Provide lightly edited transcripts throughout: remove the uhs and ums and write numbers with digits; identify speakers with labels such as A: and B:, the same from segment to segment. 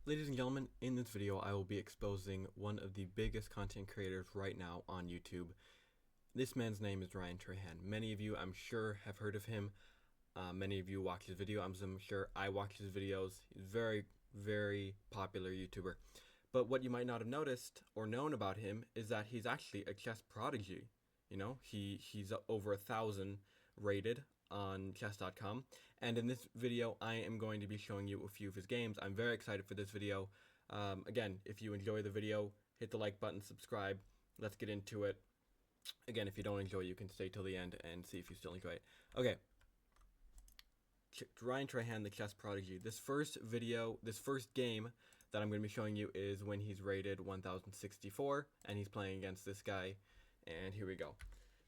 A: Ladies and gentlemen, in this video I will be exposing one of the biggest content creators right now on YouTube. This man's name is Ryan Trahan. Many of you, I'm sure, have heard of him. Many of you watch his video. I'm sure I watch his videos. He's a very, very popular YouTuber. But what you might not have noticed or known about him is that he's actually a chess prodigy. You know, he's over 1,000 rated on chess.com, and in this video I am going to be showing you a few of his games. I'm very excited for this video. Again, if you enjoy the video, hit the like button, subscribe. Let's get into it. Again, if you don't enjoy, you can stay till the end and see if you still enjoy it. Okay, Ryan Trahan, the chess prodigy. This first game that I'm going to be showing you is when he's rated 1064 and he's playing against this guy. And here we go.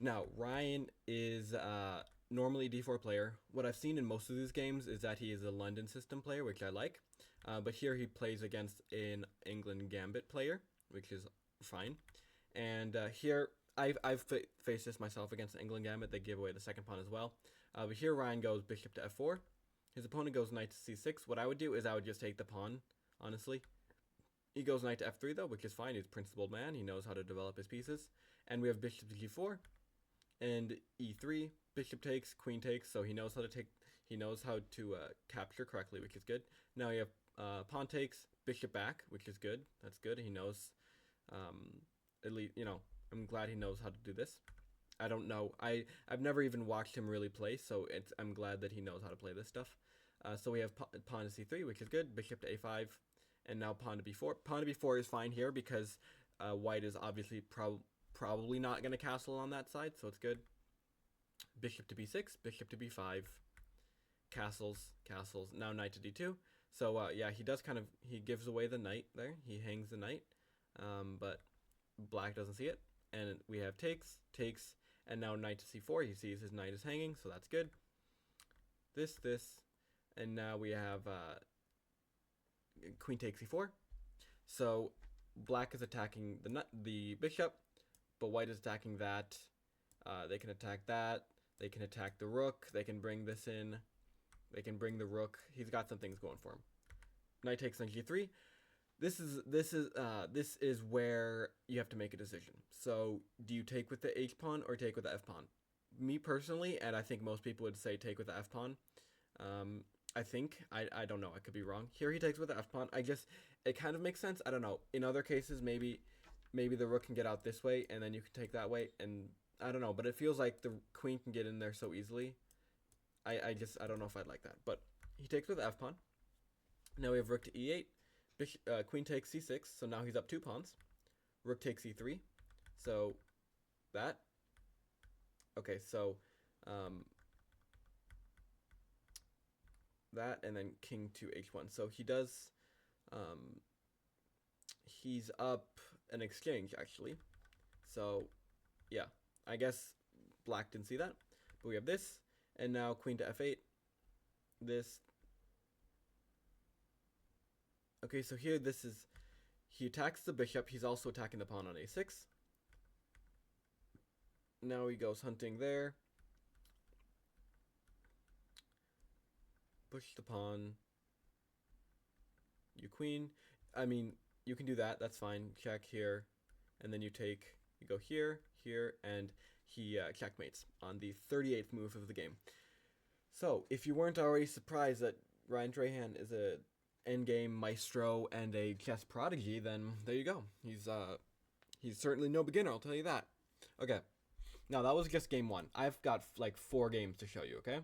A: Now, Ryan is normally D4 player. What I've seen in most of these games is that he is a London system player, which I like. But here he plays against an England Gambit player, which is fine. And here, I've faced this myself against England Gambit. They give away the second pawn as well. But here Ryan goes bishop to f4. His opponent goes knight to c6. What I would do is I would just take the pawn, honestly. He goes knight to f3 though, which is fine. He's a principled man. He knows how to develop his pieces. And we have bishop to g4 and e3. Bishop takes, queen takes. So he knows how to take. He knows how to capture correctly, which is good. Now you have pawn takes, bishop back, which is good. That's good. He knows. At least I'm glad he knows how to do this. I don't know. I've never even watched him really play, so I'm glad that he knows how to play this stuff. So we have pawn to c3, which is good. Bishop to a5, and now pawn to b4. Pawn to b4 is fine here because white is obviously probably not going to castle on that side, so it's good. Bishop to b6, bishop to b5, castles. Now knight to d2. So yeah, he gives away the knight there. He hangs the knight, but black doesn't see it. And we have takes, and now knight to c4. He sees his knight is hanging, so that's good. This, and now we have queen takes c4. So black is attacking the bishop, but white is attacking that. They can attack that. They can attack the rook. They can bring this in. They can bring the rook. He's got some things going for him. Knight takes on g3. This is where you have to make a decision. So do you take with the h pawn or take with the f pawn? Me personally, and I think most people would say take with the f pawn. I don't know. I could be wrong. Here he takes with the f pawn. It kind of makes sense. I don't know. In other cases, maybe the rook can get out this way, and then you can take that way. And I don't know. But it feels like the queen can get in there so easily. I don't know if I'd like that. But he takes with the f pawn. Now we have rook to e8. Queen takes c6, so now he's up 2 pawns. Rook takes e3, so that. Okay, so that, and then king to h1. So he does. He's up an exchange actually. So yeah, I guess black didn't see that, but we have this, and now queen to f8. This. Okay, so here he attacks the bishop. He's also attacking the pawn on a6. Now he goes hunting there. Push the pawn. You queen. I mean, you can do that. That's fine. Check here. And then you go here, and he checkmates on the 38th move of the game. So, if you weren't already surprised that Ryan Trahan is a endgame maestro and a chess prodigy, then there you go. He's certainly no beginner, I'll tell you that. Okay, now that was just game 1. I've got like 4 games to show you. Okay,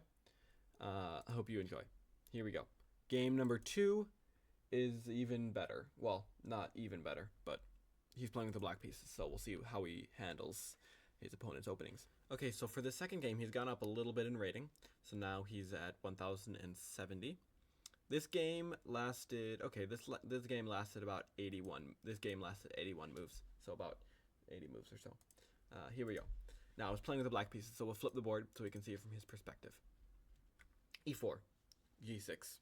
A: I hope you enjoy. Here we go. Game number 2 is even better. Well, not even better, but he's playing with the black pieces, so we'll see how he handles his opponent's openings. Okay, so for the second game, he's gone up a little bit in rating, so now he's at 1070. This game lasted, okay, this game lasted about 81. This game lasted 81 moves, so about 80 moves or so. Here we go. Now, I was playing with the black pieces, so we'll flip the board so we can see it from his perspective. e4, g6,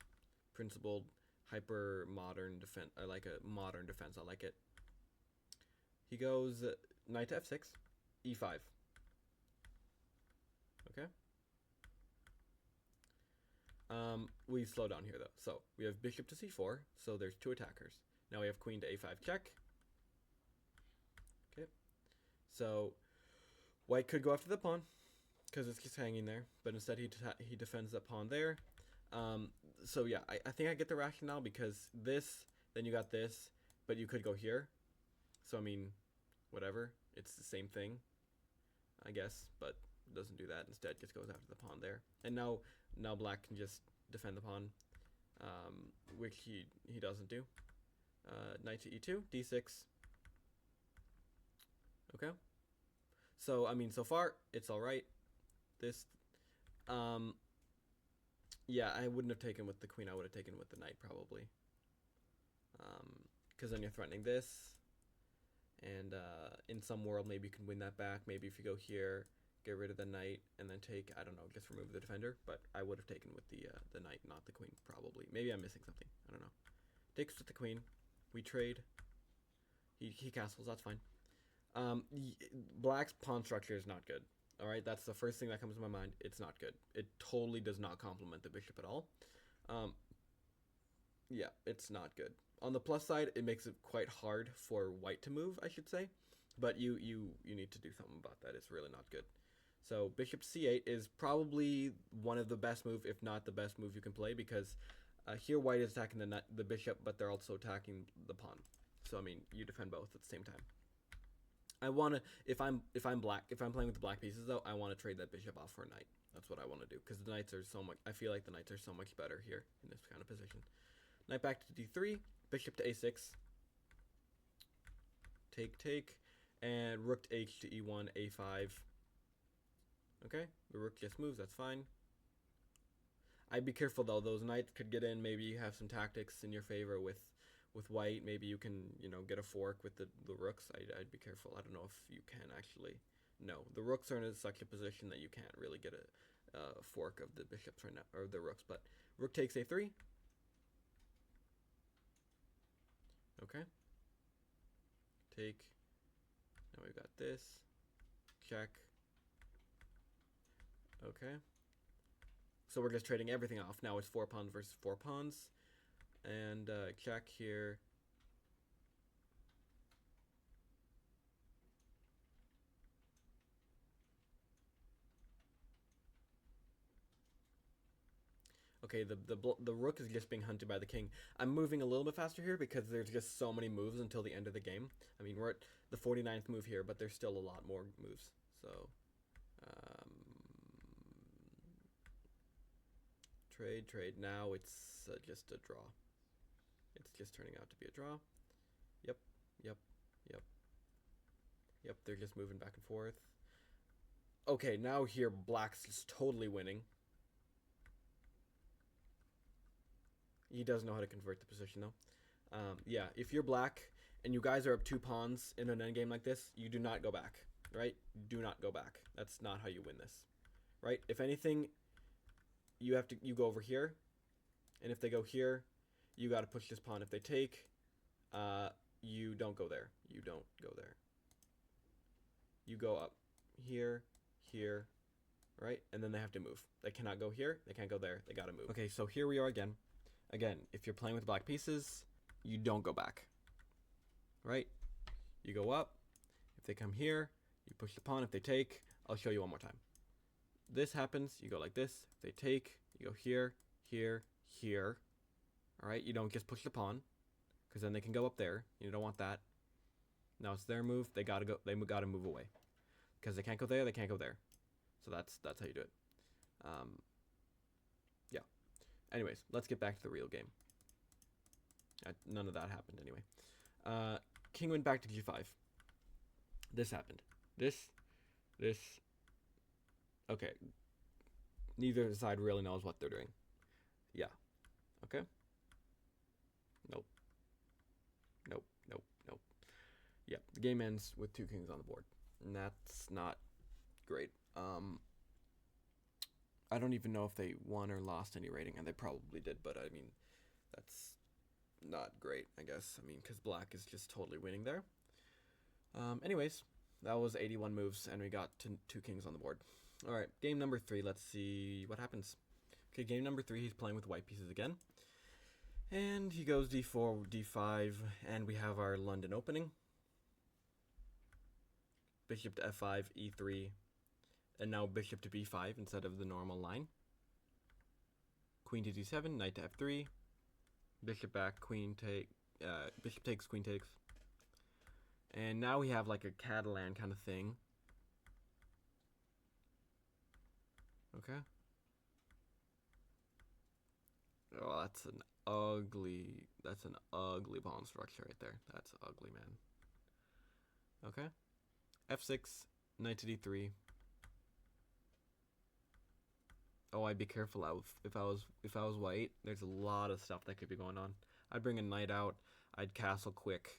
A: principled, hyper modern defense. I like a modern defense. I like it. He goes knight to f6, e5. Okay. We slow down here though. So we have bishop to c4, so there's 2 attackers. Now we have queen to a5 check. Okay, so white could go after the pawn because it's just hanging there, but instead he defends that pawn there. So yeah, I think I get the rationale, because this, then you got this, but you could go here. So I mean, whatever, it's the same thing, I guess, but it doesn't do that. Instead, just goes after the pawn there. And now black can just defend the pawn, which he doesn't do. Knight to e2, d6. Okay. So I mean, so far it's all right. This, yeah, I wouldn't have taken with the queen. I would have taken with the knight probably, because then you're threatening this, and in some world maybe you can win that back. Maybe if you go here, get rid of the knight, and then take, I don't know, just remove the defender. But I would have taken with the knight, not the queen, probably. Maybe I'm missing something. I don't know. Takes with the queen. We trade. He castles. That's fine. Black's pawn structure is not good. All right, that's the first thing that comes to my mind. It's not good. It totally does not complement the bishop at all. Yeah, it's not good. On the plus side, it makes it quite hard for white to move, I should say. But you need to do something about that. It's really not good. So bishop c8 is probably one of the best move, if not the best move you can play, because here white is attacking the bishop, but they're also attacking the pawn. So I mean, you defend both at the same time. I want to, if I'm black, if I'm playing with the black pieces though, I want to trade that bishop off for a knight. That's what I want to do, because the knights are so much, I feel like the knights are so much better here in this kind of position. Knight back to d3, bishop to a6. Take, and rook to h to e1, a5. Okay, the rook just moves, that's fine. I'd be careful though, those knights could get in, maybe you have some tactics in your favor with white. Maybe you can, get a fork with the rooks. I'd be careful. I don't know if you can actually. No, the rooks are in such a position that you can't really get a fork of the bishops right now, or the rooks. But rook takes a3. Okay. Take. Now we've got this. Check. Okay. So we're just trading everything off. Now it's 4 pawns versus 4 pawns. And check here. Okay, the rook is just being hunted by the king. I'm moving a little bit faster here because there's just so many moves until the end of the game. I mean, we're at the 49th move here, but there's still a lot more moves. So, trade. Now it's just a draw. It's just turning out to be a draw. Yep. They're just moving back and forth. Okay, now here black's just totally winning. He does know how to convert the position though. Yeah, if you're black and you guys are up 2 pawns in an endgame like this, you do not go back, right? Do not go back. That's not how you win this, right? If anything, you go over here, and if they go here, you got to push this pawn. If they take, you don't go there. You don't go there. You go up here, right? And then they have to move. They cannot go here. They can't go there. They got to move. Okay, so here we are again. Again, if you're playing with black pieces, you don't go back, right? You go up. If they come here, you push the pawn. If they take, I'll show you one more time. This happens, you go like this. If they take, you go here. All right, you don't just push the pawn, because then they can go up there. You don't want that. Now it's their move. They gotta go. They gotta move away, because they can't go there. They can't go there. So that's how you do it. Yeah. Anyways, let's get back to the real game. None of that happened anyway. King went back to g5. This happened. This. Okay. Neither side really knows what they're doing. Yeah. Okay. Nope. Yeah, the game ends with 2 kings on the board, and that's not great. I don't even know if they won or lost any rating, and they probably did, but I mean, that's not great, I guess. I mean, because black is just totally winning there. Anyways, that was 81 moves, and we got 2 kings on the board. All right, game number 3. Let's see what happens. Okay, game number 3, he's playing with white pieces again. And he goes d4, d5, and we have our London opening. Bishop to f5, e3, and now bishop to b5 instead of the normal line. Queen to d7, knight to f3, bishop back, queen take, bishop takes, queen takes. And now we have like a Catalan kind of thing. Okay. Oh, that's an ugly pawn structure right there. That's ugly, man. Okay. f6, knight to d3. Oh, I'd be careful if I was white. There's a lot of stuff that could be going on. I'd bring a knight out. I'd castle quick.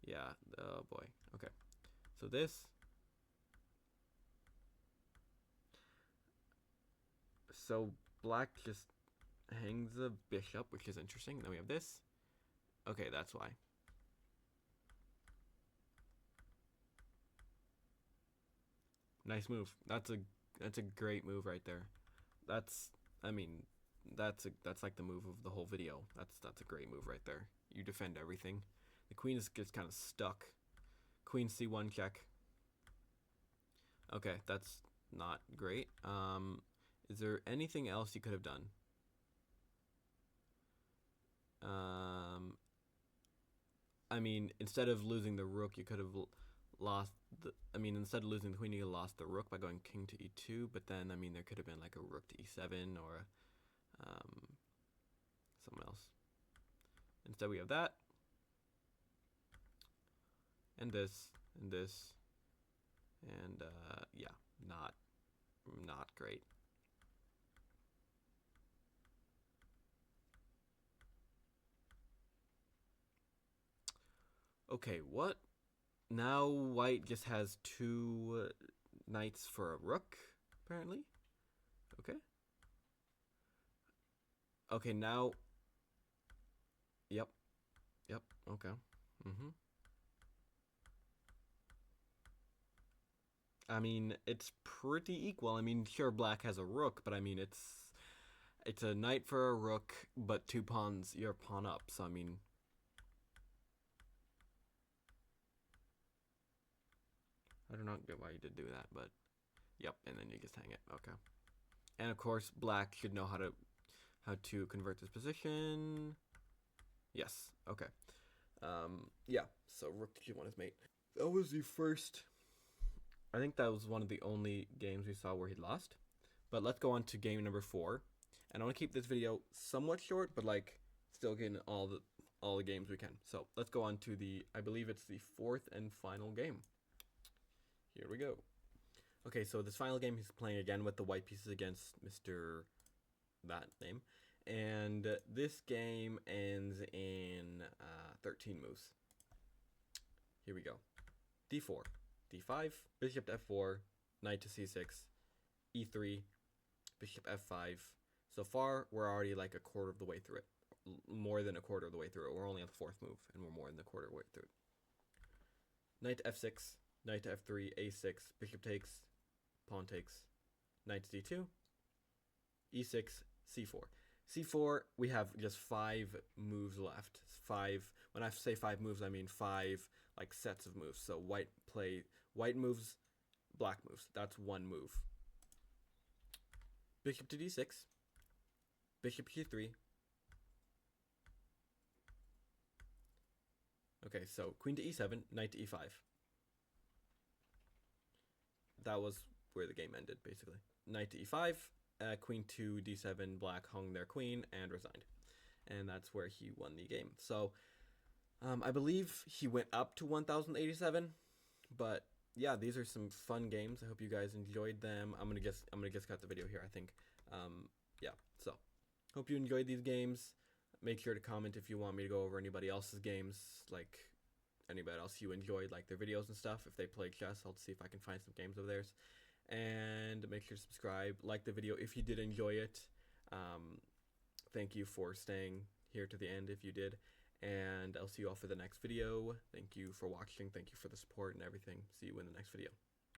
A: Yeah. Oh boy. Okay. So this. So black just hangs the bishop, which is interesting. Then we have this. Okay, that's why. Nice move. That's a great move right there. That's like the move of the whole video. That's a great move right there. You defend everything. The queen is just kind of stuck. Queen c1 check. Okay, that's not great. Is there anything else you could have done? I mean, instead of losing the rook, you could have lost the. I mean, instead of losing the queen, you lost the rook by going king to e2. But then, I mean, there could have been like a rook to e7 or someone else. Instead, we have that, and this, and this, and yeah, not great. Okay, what? Now white just has 2 knights for a rook, apparently. Okay. Okay, now. Yep. Okay. I mean, it's pretty equal. I mean, sure, black has a rook, but I mean, it's a knight for a rook, but 2 pawns, you're pawn up. So I mean. I do not get why you did do that, but yep, and then you just hang it. Okay. And of course, black should know how to convert this position. Yes. Okay. Yeah. So rook to g1 is mate. That was the first. I think that was one of the only games we saw where he lost. But let's go on to game number 4. And I want to keep this video somewhat short, but like still getting all the games we can. So let's go on to I believe it's the 4th and final game. Here we go. Okay, so this final game he's playing again with the white pieces against Mr. that name. And this game ends in 13 moves. Here we go. d4, d5, bishop to f4, knight to c6, e3, bishop f5. So far, we're already like a quarter of the way through it. More than a quarter of the way through it. We're only on the 4th move, and we're more than a quarter of the way through it. Knight to f6, knight to f3, a6, bishop takes, pawn takes, knight to d2, e6, c4. c4, we have just 5 moves left. 5. When I say 5 moves, I mean 5 like sets of moves. So white moves, black moves. That's 1 move. Bishop to d6, bishop q3. Okay, so queen to e7, knight to e5. That was where the game ended, basically. Knight to e5, queen to d7, black hung their queen and resigned. And that's where he won the game. So, I believe he went up to 1087, but yeah, these are some fun games. I hope you guys enjoyed them. I'm gonna just cut the video here, I think. Yeah, so hope you enjoyed these games. Make sure to comment if you want me to go over anybody else's games, like anybody else you enjoyed, like their videos and stuff. If they play chess, I'll see if I can find some games of theirs. And make sure to subscribe, like the video if you did enjoy it. Thank you for staying here to the end if you did. And I'll see you all for the next video. Thank you for watching. Thank you for the support and everything. See you in the next video.